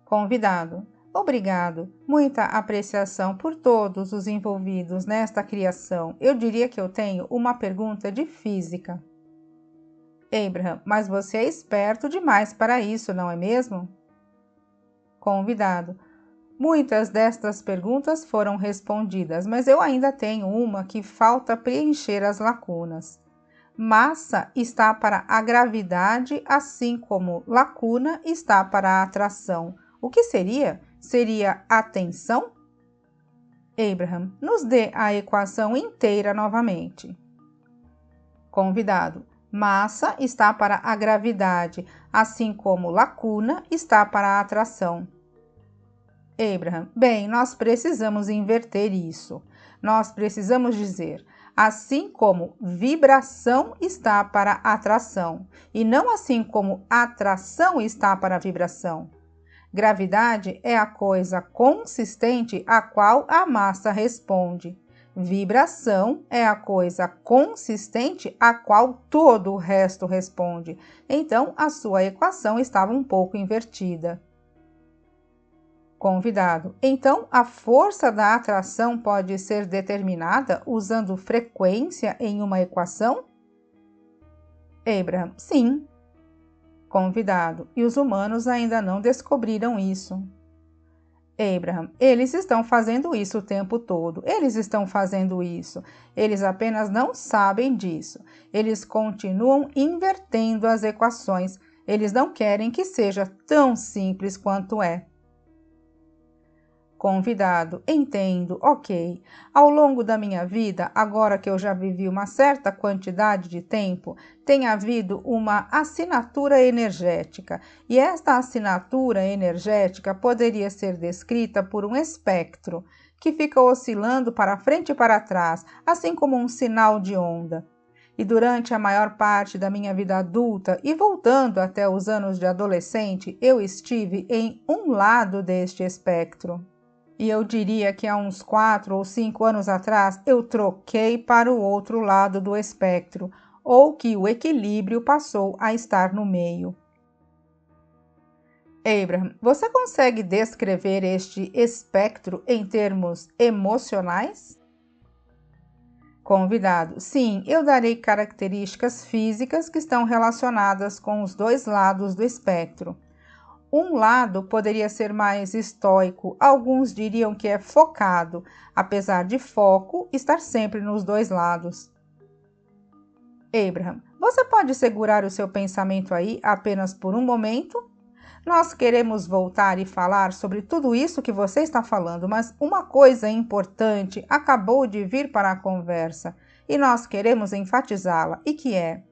Convidado: obrigado, muita apreciação por todos os envolvidos nesta criação. Eu diria que eu tenho uma pergunta de física. Abraham: mas você é esperto demais para isso, não é mesmo? Convidado: muitas destas perguntas foram respondidas, mas eu ainda tenho uma que falta preencher as lacunas. Massa está para a gravidade, assim como lacuna está para a atração. O que seria? Seria a tensão? Abraham: nos dê a equação inteira novamente. Convidado: massa está para a gravidade, assim como lacuna está para a atração. Abraham: bem, nós precisamos inverter isso. Nós precisamos dizer, assim como vibração está para atração, e não assim como atração está para vibração. Gravidade é a coisa consistente a qual a massa responde. Vibração é a coisa consistente a qual todo o resto responde. Então, a sua equação estava um pouco invertida. Convidado: então, a força da atração pode ser determinada usando frequência em uma equação? Abraham: sim. Convidado: e os humanos ainda não descobriram isso. Abraham: eles estão fazendo isso o tempo todo. Eles estão fazendo isso. Eles apenas não sabem disso. Eles continuam invertendo as equações. Eles não querem que seja tão simples quanto é. Convidado: entendo, ok. Ao longo da minha vida, agora que eu já vivi uma certa quantidade de tempo, tem havido uma assinatura energética, e esta assinatura energética poderia ser descrita por um espectro que fica oscilando para frente e para trás, assim como um sinal de onda. E durante a maior parte da minha vida adulta e voltando até os anos de adolescente, eu estive em um lado deste espectro. E eu diria que há uns 4 ou 5 anos atrás eu troquei para o outro lado do espectro, ou que o equilíbrio passou a estar no meio. Abraham: você consegue descrever este espectro em termos emocionais? Convidado: sim, eu darei características físicas que estão relacionadas com os dois lados do espectro. Um lado poderia ser mais estoico, alguns diriam que é focado, apesar de foco estar sempre nos dois lados. Abraham: você pode segurar o seu pensamento aí apenas por um momento? Nós queremos voltar e falar sobre tudo isso que você está falando, mas uma coisa importante acabou de vir para a conversa e nós queremos enfatizá-la, e que é: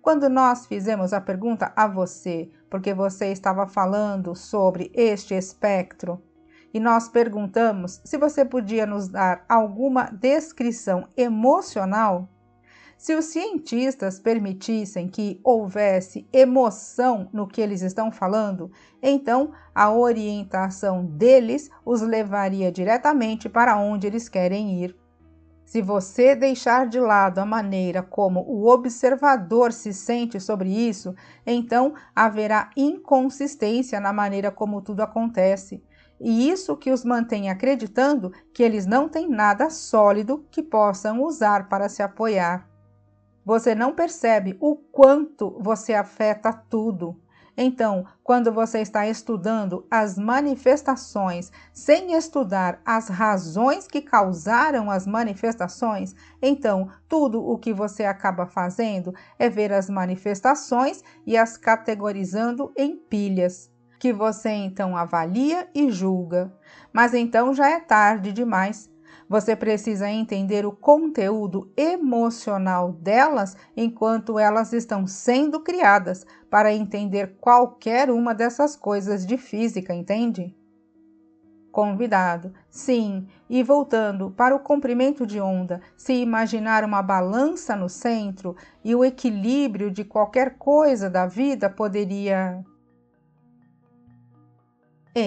quando nós fizemos a pergunta a você, porque você estava falando sobre este espectro, e nós perguntamos se você podia nos dar alguma descrição emocional, se os cientistas permitissem que houvesse emoção no que eles estão falando, então a orientação deles os levaria diretamente para onde eles querem ir. Se você deixar de lado a maneira como o observador se sente sobre isso, então haverá inconsistência na maneira como tudo acontece. E isso que os mantém acreditando que eles não têm nada sólido que possam usar para se apoiar. Você não percebe o quanto você afeta tudo. Então, quando você está estudando as manifestações sem estudar as razões que causaram as manifestações, então tudo o que você acaba fazendo é ver as manifestações e as categorizando em pilhas, que você então avalia e julga. Mas então já é tarde demais. Você precisa entender o conteúdo emocional delas enquanto elas estão sendo criadas, para entender qualquer uma dessas coisas de física, entende? Convidado: sim, e voltando para o comprimento de onda, se imaginar uma balança no centro e o equilíbrio de qualquer coisa da vida poderia...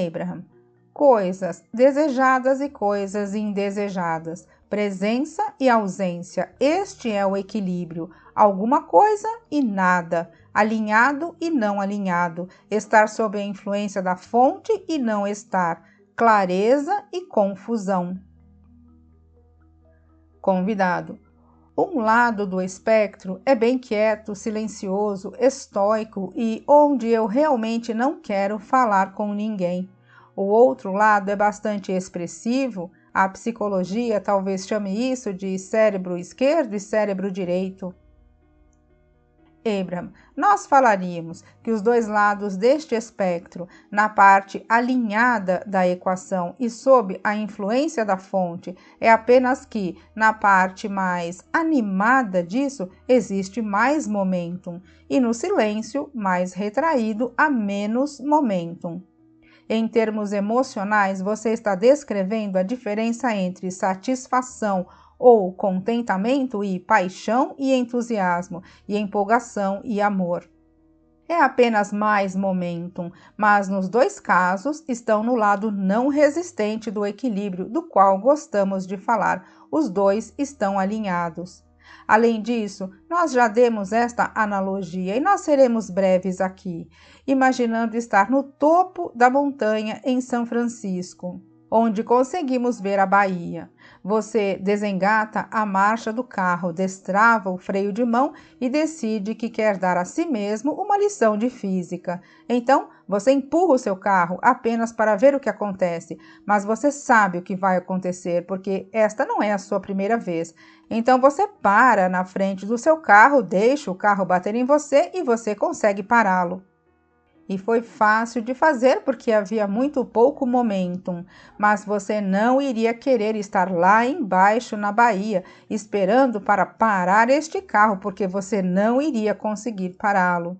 Abraham: coisas desejadas e coisas indesejadas. Presença e ausência, este é o equilíbrio. Alguma coisa e nada, alinhado e não alinhado, estar sob a influência da fonte e não estar, clareza e confusão. Convidado. Um lado do espectro é bem quieto, silencioso, estoico e onde eu realmente não quero falar com ninguém. O outro lado é bastante expressivo, a psicologia talvez chame isso de cérebro esquerdo e cérebro direito. Abraham, nós falaríamos que os dois lados deste espectro, na parte alinhada da equação e sob a influência da fonte, é apenas que, na parte mais animada disso, existe mais momentum, e no silêncio, mais retraído, há menos momentum. Em termos emocionais, você está descrevendo a diferença entre satisfação ou contentamento e paixão e entusiasmo, e empolgação e amor. É apenas mais momentum, mas nos dois casos estão no lado não resistente do equilíbrio, do qual gostamos de falar. Os dois estão alinhados. Além disso, nós já demos esta analogia e nós seremos breves aqui, imaginando estar no topo da montanha em São Francisco, onde conseguimos ver a Bahia. Você desengata a marcha do carro, destrava o freio de mão e decide que quer dar a si mesmo uma lição de física. Então, você empurra o seu carro apenas para ver o que acontece, mas você sabe o que vai acontecer, porque esta não é a sua primeira vez. Então, você para na frente do seu carro, deixa o carro bater em você e você consegue pará-lo. E foi fácil de fazer porque havia muito pouco momentum, mas você não iria querer estar lá embaixo na Bahia, esperando para parar este carro, porque você não iria conseguir pará-lo.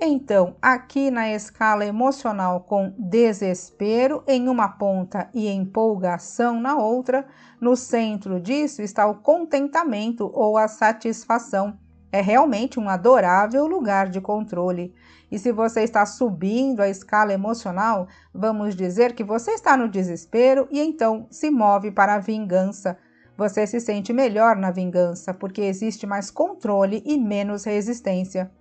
Então, aqui na escala emocional com desespero em uma ponta e empolgação na outra, no centro disso está o contentamento ou a satisfação. É realmente um adorável lugar de controle. E se você está subindo a escala emocional, vamos dizer que você está no desespero e então se move para a vingança. Você se sente melhor na vingança, porque existe mais controle e menos resistência.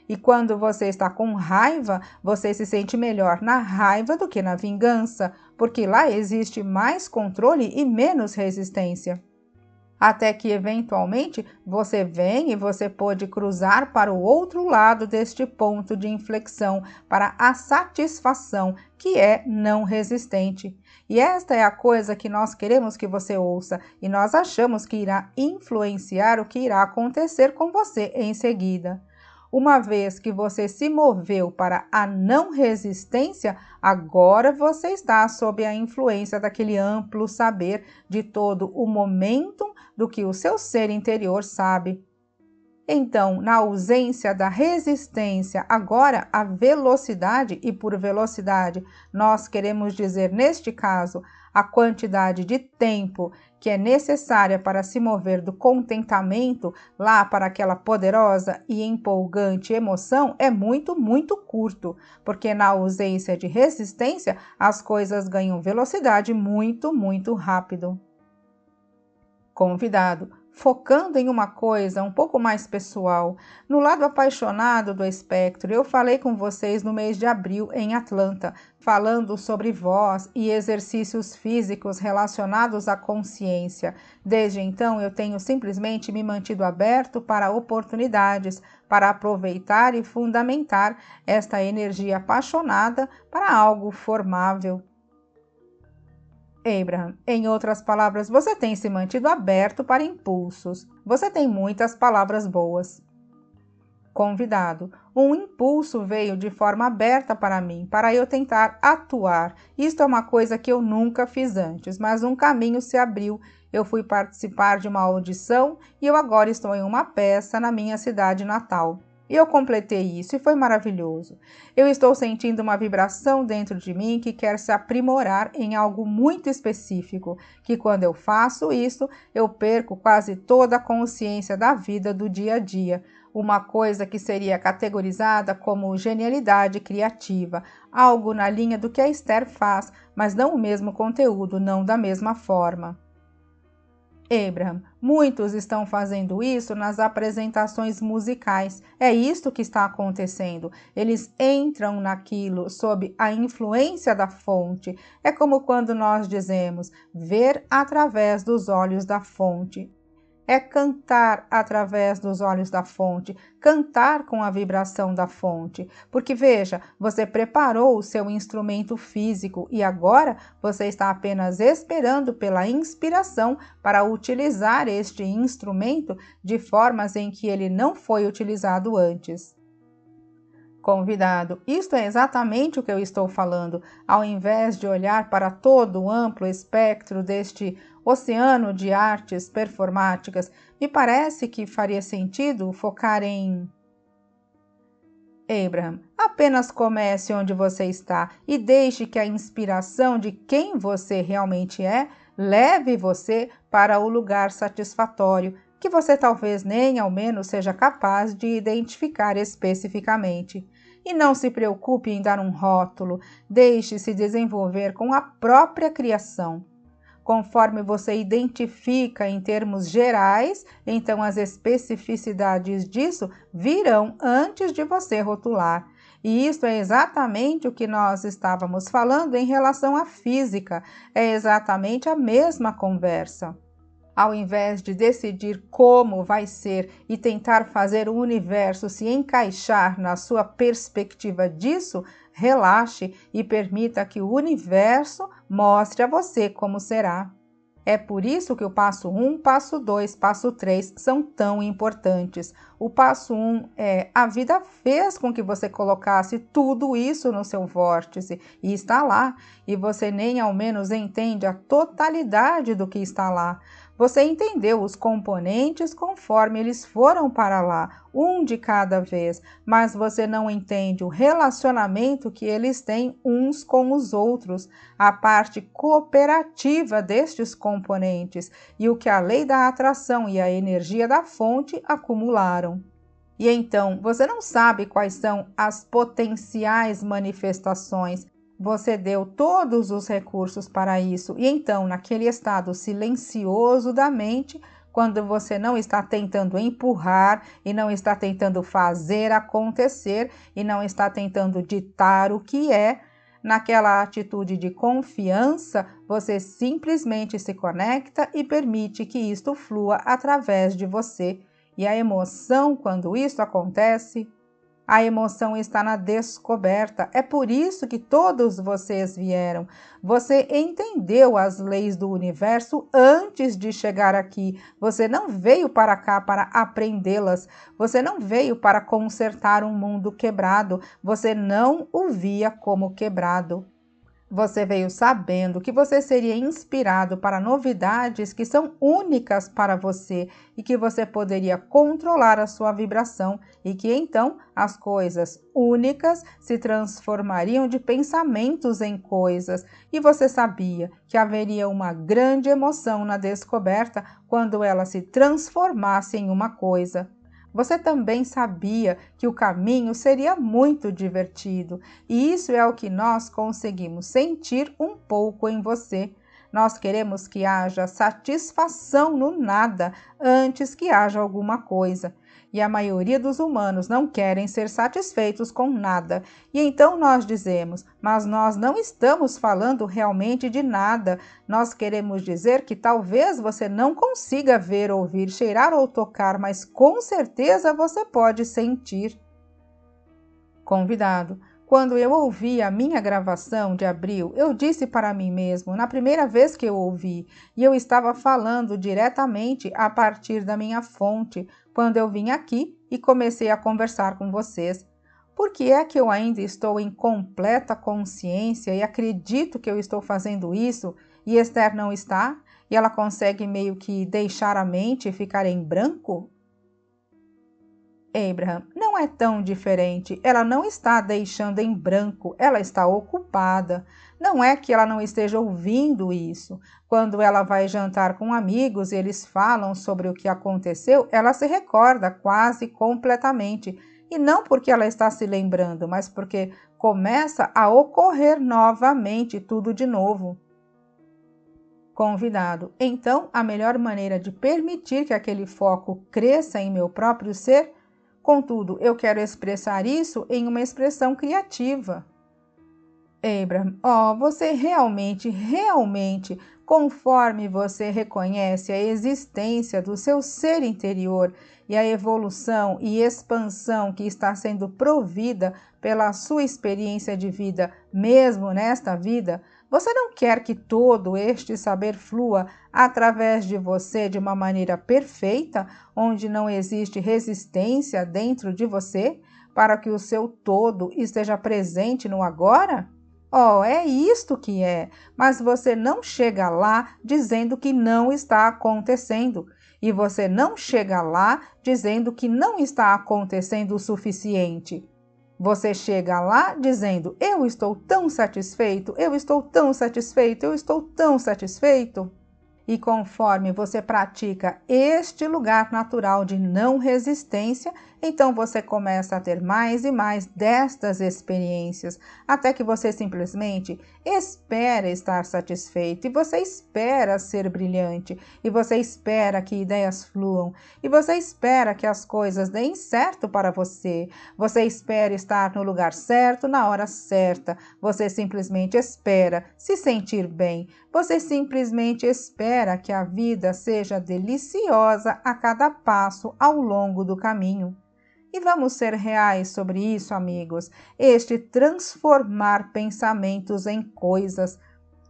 E quando você está com raiva, você se sente melhor na raiva do que na vingança, porque lá existe mais controle e menos resistência. Até que, eventualmente, você vem e você pode cruzar para o outro lado deste ponto de inflexão, para a satisfação, que é não resistente. E esta é a coisa que nós queremos que você ouça, e nós achamos que irá influenciar o que irá acontecer com você em seguida. Uma vez que você se moveu para a não resistência, agora você está sob a influência daquele amplo saber de todo o momentum do que o seu ser interior sabe. Então, na ausência da resistência, agora a velocidade, e por velocidade nós queremos dizer, neste caso, a quantidade de tempo que é necessária para se mover do contentamento lá para aquela poderosa e empolgante emoção é muito, muito curto, porque na ausência de resistência as coisas ganham velocidade muito, muito rápido. Convidado. Focando em uma coisa um pouco mais pessoal, no lado apaixonado do espectro, eu falei com vocês no mês de abril em Atlanta, falando sobre voz e exercícios físicos relacionados à consciência. Desde então, eu tenho simplesmente me mantido aberto para oportunidades, para aproveitar e fundamentar esta energia apaixonada para algo formável. Abraham, em outras palavras, você tem se mantido aberto para impulsos. Você tem muitas palavras boas. Convidado, um impulso veio de forma aberta para mim, para eu tentar atuar. Isto é uma coisa que eu nunca fiz antes, mas um caminho se abriu. Eu fui participar de uma audição e eu agora estou em uma peça na minha cidade natal. E eu completei isso e foi maravilhoso. Eu estou sentindo uma vibração dentro de mim que quer se aprimorar em algo muito específico, que quando eu faço isso, eu perco quase toda a consciência da vida do dia a dia, uma coisa que seria categorizada como genialidade criativa, algo na linha do que a Esther faz, mas não o mesmo conteúdo, não da mesma forma. Abraham, muitos estão fazendo isso nas apresentações musicais. É isto que está acontecendo. Eles entram naquilo sob a influência da fonte. É como quando nós dizemos ver através dos olhos da fonte. É cantar através dos olhos da fonte, cantar com a vibração da fonte. Porque veja, você preparou o seu instrumento físico e agora você está apenas esperando pela inspiração para utilizar este instrumento de formas em que ele não foi utilizado antes. Convidado, isto é exatamente o que eu estou falando. Ao invés de olhar para todo o amplo espectro deste oceano de artes performáticas, me parece que faria sentido focar em Abraham. Apenas comece onde você está e deixe que a inspiração de quem você realmente é leve você para o lugar satisfatório, que você talvez nem ao menos seja capaz de identificar especificamente. E não se preocupe em dar um rótulo, deixe-se desenvolver com a própria criação. Conforme você identifica em termos gerais, então as especificidades disso virão antes de você rotular. E isso é exatamente o que nós estávamos falando em relação à física, é exatamente a mesma conversa. Ao invés de decidir como vai ser e tentar fazer o universo se encaixar na sua perspectiva disso, relaxe e permita que o universo mostre a você como será. É por isso que o passo 1, passo 2, passo 3 são tão importantes. O passo 1 é: a vida fez com que você colocasse tudo isso no seu vórtice e está lá, e você nem ao menos entende a totalidade do que está lá. Você entendeu os componentes conforme eles foram para lá, um de cada vez, mas você não entende o relacionamento que eles têm uns com os outros, a parte cooperativa destes componentes e o que a lei da atração e a energia da fonte acumularam. E então, você não sabe quais são as potenciais manifestações. Você deu todos os recursos para isso, e então, naquele estado silencioso da mente, quando você não está tentando empurrar e não está tentando fazer acontecer e não está tentando ditar o que é, naquela atitude de confiança, você simplesmente se conecta e permite que isto flua através de você. E a emoção, quando isso acontece, a emoção está na descoberta. É por isso que todos vocês vieram. Você entendeu as leis do universo antes de chegar aqui. Você não veio para cá para aprendê-las. Você não veio para consertar um mundo quebrado. Você não o via como quebrado. Você veio sabendo que você seria inspirado para novidades que são únicas para você e que você poderia controlar a sua vibração e que então as coisas únicas se transformariam de pensamentos em coisas. E você sabia que haveria uma grande emoção na descoberta quando ela se transformasse em uma coisa. Você também sabia que o caminho seria muito divertido, e isso é o que nós conseguimos sentir um pouco em você. Nós queremos que haja satisfação no nada antes que haja alguma coisa. E a maioria dos humanos não querem ser satisfeitos com nada. E então nós dizemos, mas nós não estamos falando realmente de nada. Nós queremos dizer que talvez você não consiga ver, ouvir, cheirar ou tocar, mas com certeza você pode sentir. Convidado. Quando eu ouvi a minha gravação de abril, eu disse para mim mesmo, na primeira vez que eu ouvi, e eu estava falando diretamente a partir da minha fonte, quando eu vim aqui e comecei a conversar com vocês. Por que é que eu ainda estou em completa consciência e acredito que eu estou fazendo isso e Esther não está? E ela consegue meio que deixar a mente ficar em branco? Abraham, não é tão diferente. Ela não está deixando em branco, ela está ocupada. Não é que ela não esteja ouvindo isso. Quando ela vai jantar com amigos e eles falam sobre o que aconteceu, ela se recorda quase completamente. E não porque ela está se lembrando, mas porque começa a ocorrer novamente tudo de novo. Convidado: então, a melhor maneira de permitir que aquele foco cresça em meu próprio ser? Contudo, eu quero expressar isso em uma expressão criativa. Abraham: você realmente, conforme você reconhece a existência do seu ser interior e a evolução e expansão que está sendo provida pela sua experiência de vida, mesmo nesta vida, você não quer que todo este saber flua através de você de uma maneira perfeita, onde não existe resistência dentro de você, para que o seu todo esteja presente no agora? É isto que é, mas você não chega lá dizendo que não está acontecendo. E você não chega lá dizendo que não está acontecendo o suficiente. Você chega lá dizendo: eu estou tão satisfeito, eu estou tão satisfeito, eu estou tão satisfeito. E conforme você pratica este lugar natural de não resistência, então você começa a ter mais e mais destas experiências, até que você simplesmente espera estar satisfeito, e você espera ser brilhante, e você espera que ideias fluam, e você espera que as coisas deem certo para você, você espera estar no lugar certo, na hora certa, você simplesmente espera se sentir bem, você simplesmente espera que a vida seja deliciosa a cada passo ao longo do caminho. E vamos ser reais sobre isso, amigos. Este transformar pensamentos em coisas.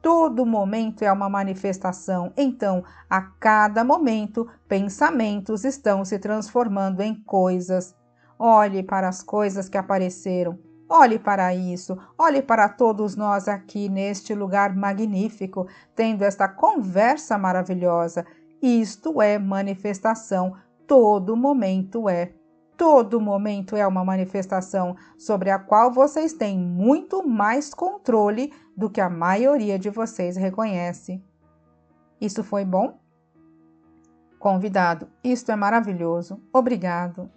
Todo momento é uma manifestação. Então, a cada momento, pensamentos estão se transformando em coisas. Olhe para as coisas que apareceram. Olhe para isso, olhe para todos nós aqui neste lugar magnífico, tendo esta conversa maravilhosa. Isto é manifestação, todo momento é. Todo momento é uma manifestação sobre a qual vocês têm muito mais controle do que a maioria de vocês reconhece. Isso foi bom? Convidado: isto é maravilhoso. Obrigado.